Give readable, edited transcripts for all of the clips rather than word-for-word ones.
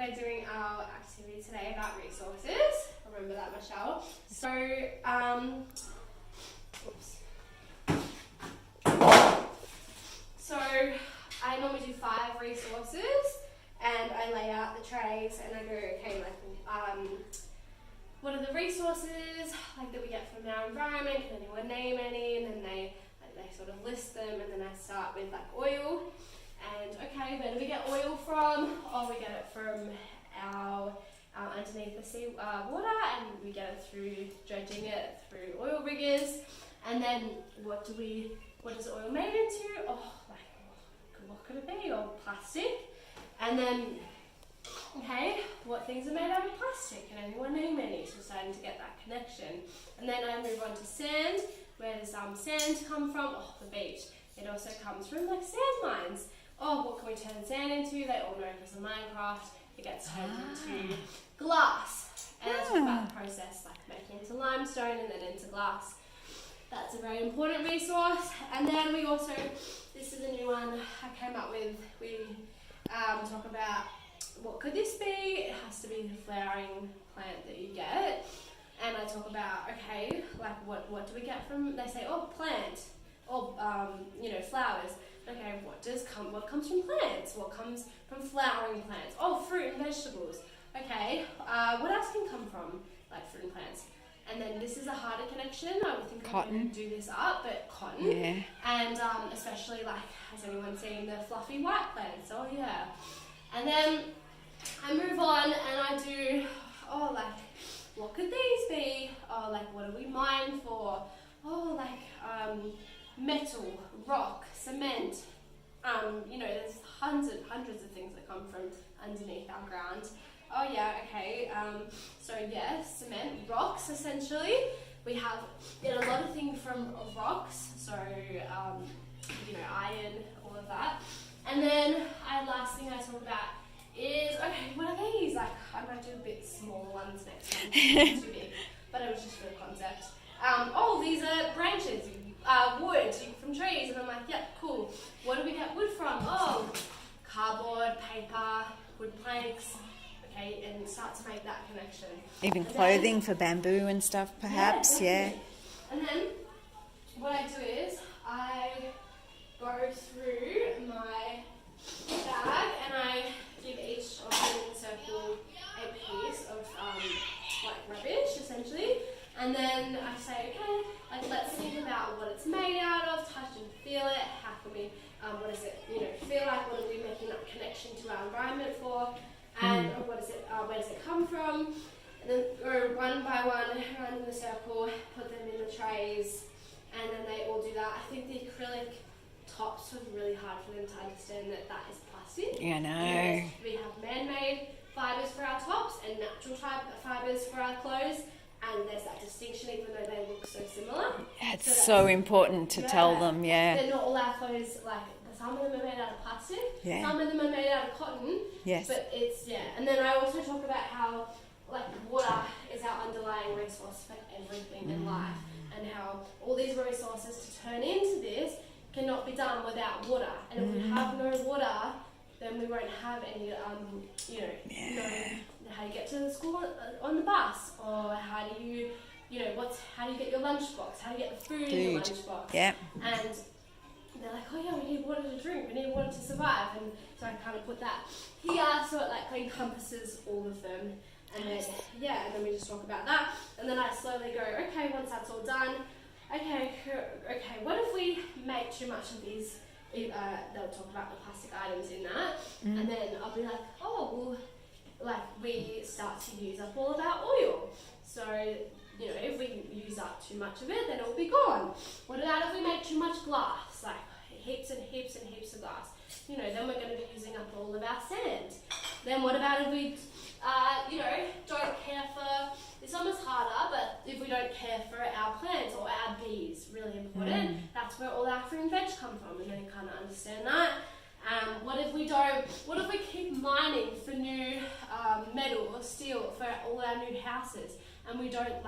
we're doing our activity today about resources. Remember that, Michelle. So, So I normally do 5 resources, and I lay out the trays, and I go, okay, what are the resources that we get from our environment? Can anyone name any? And then they sort of list them, and then I start with oil. And okay, where do we get oil from? Oh, we get it from our underneath the sea water, and we get it through dredging it through oil riggers. And then what is oil made into? Oh, what could it be? Or plastic. And then, okay, what things are made out of plastic? Can anyone name any? So we're starting to get that connection. And then I move on to sand. Where does sand come from? Oh, the beach. It also comes from sand mines. Oh, what can we turn sand into? They all know because of Minecraft. It gets turned into glass. And that's about the process, making into limestone and then into glass. That's a very important resource. And then we also, this is a new one I came up with. We talk about what could this be? It has to be the flowering plant that you get. And I talk about, okay, what do we get from, they say, oh, plant, or, flowers. Okay, what comes from plants? What comes from flowering plants? Oh, fruit and vegetables. Okay, what else can come from, fruit and plants? And then this is a harder connection. I would think I'm going to do this up, but cotton. Yeah. And especially, has anyone seen the fluffy white plants? Oh, yeah. And then I move on and I do, what could these be? Oh, what do we mine for? Oh, metal, rock, cement. There's hundreds of things that come from underneath our ground. Oh yeah, okay. So yes, cement, rocks essentially. We get a lot of things from rocks. So iron, all of that. And then last thing I talk about is, okay, what are these? I might do a bit smaller ones next time. It's too big, but it was just for the concept. These are branches, wood from trees, and I'm like, yeah, cool. What do we get wood from? Oh, cardboard, paper, wood planks. Okay, and start to make that connection. Even clothing for bamboo and stuff, perhaps, yeah. And then what I do is I go through my bag and I give each of them in a circle a piece of rubbish, essentially. And then I say, okay, let's think about what it's made out of, touch and feel it. How can we, what does it, feel like? What are we making that connection to our environment for? And where does it come from? And then go one by one around in the circle, put them in the trays, and then they all do that. I think the acrylic tops was really hard for them to understand that is plastic. Yeah, I know. Yes, we have man-made fibres for our tops and natural type fibres for our clothes, and there's that distinction even though they look so similar. It's so important to tell them, They're not all our clothes, some of them are made out of plastic, some of them are made out of cotton, but it's, and then I also talk about how, water is our underlying resource for everything in life, and how all these resources to turn into this cannot be done without water, and if we have no water, then we won't have any, how you get to the school on the bus, or how do you, how do you get your lunchbox, how do you get the food in your lunchbox, and they're like, oh yeah, we need water to drink, we need water to survive, and so I kind of put that here, so it encompasses all of them, and then, and then we just talk about that, and then I slowly go, okay, once that's all done, okay, what if we make too much of these, they'll talk about the plastic items in that, and then I'll be like, oh, well, we start to use up all of our oil, so, if we use up too much of it, then it'll be gone. What about if we make too much glass, heaps and heaps and heaps of glass? Then we're going to be using up all of our sand. Then what about if we, don't care for, it's almost harder, but if we don't care for our plants or our bees, really important, that's where all our fruit and veg come from, and then you kind of understand that. What if we keep mining for new metal or steel for all our new houses, and we don't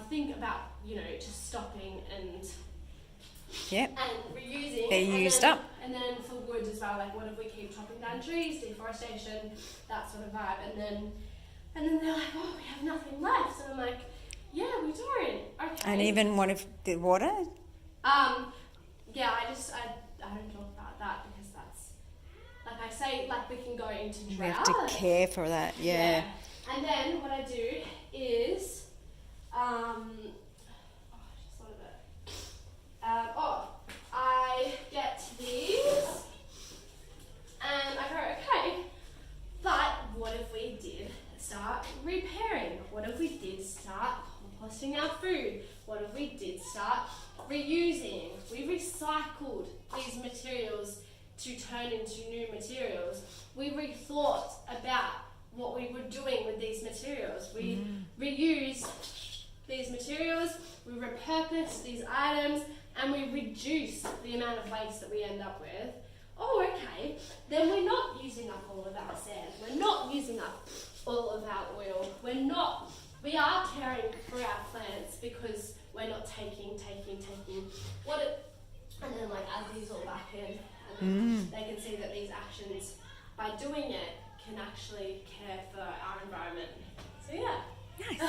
think about, just stopping and Yep. and reusing. They're used up. And then for wood as well, like what if we keep chopping down trees, deforestation, that sort of vibe. And then they're like, oh, we have nothing left. And I'm like, yeah, we don't. Okay. And even what if the water? Yeah, I don't talk about that because that's, like I say, like we can go into drought. We have to care for that, yeah. And then what I do is, I just thought of it. I get these and I go, okay, but what if we did start repairing? What if we did start composting our food? What if we did start reusing? We recycled these materials to turn into new materials. We rethought about what we were doing with these materials. We reuse these materials, we repurpose these items, and we reduce the amount of waste that we end up with. Oh, okay, then we're not using up all of our sand. We're not using up all of our oil. We are caring for our plants because we're not taking. And then like add these all back in, and then they can see that these actions, by doing it, can actually care for our environment. So yeah. Nice.